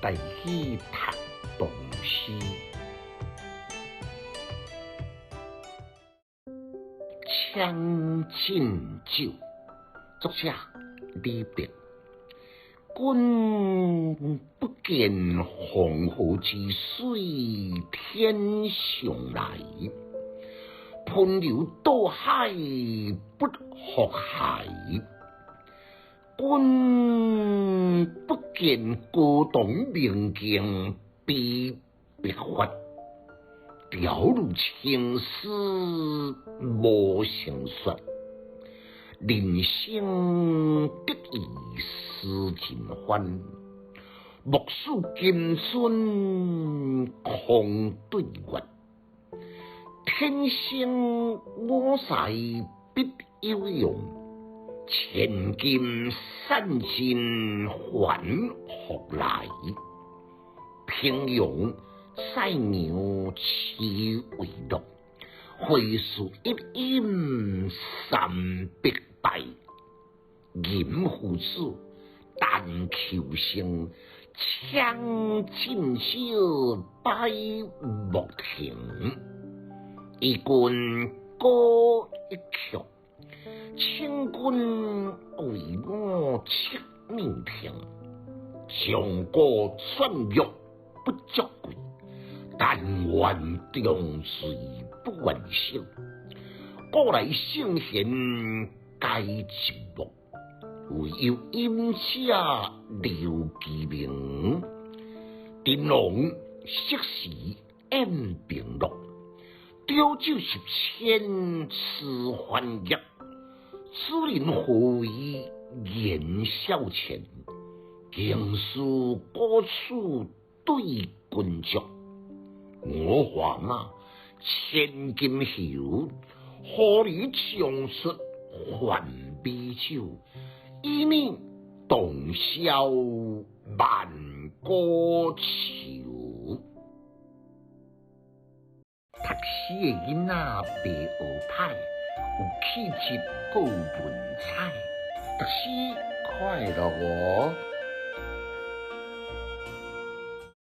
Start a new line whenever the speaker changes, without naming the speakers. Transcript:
带去读唐诗。《将进酒》作者李白。君不见黄河之水天上来，奔流到海不复海。君不见高堂明镜悲白发，调入青丝无成说。人生得意须尽欢，莫使金樽空对月。天生我材必有用，千金散尽还复来。平庸塞牛其为乐，会书一饮三百败。吟夫子，但求生，将进酒，百莫停。一君歌一曲，请君为我敕命听。将歌传乐不足贵，但愿重水不愿少。古来圣贤皆寂寞，唯有饮茶留其名。灯笼昔时宴平乐，雕酒十千吃欢乐。此人何为言少钱？经书古处对君酌。我还千金裘，何以长出还美酒？以免洞箫万古愁。读诗的囡仔白学歹，有气质，够文采。读诗快乐哦！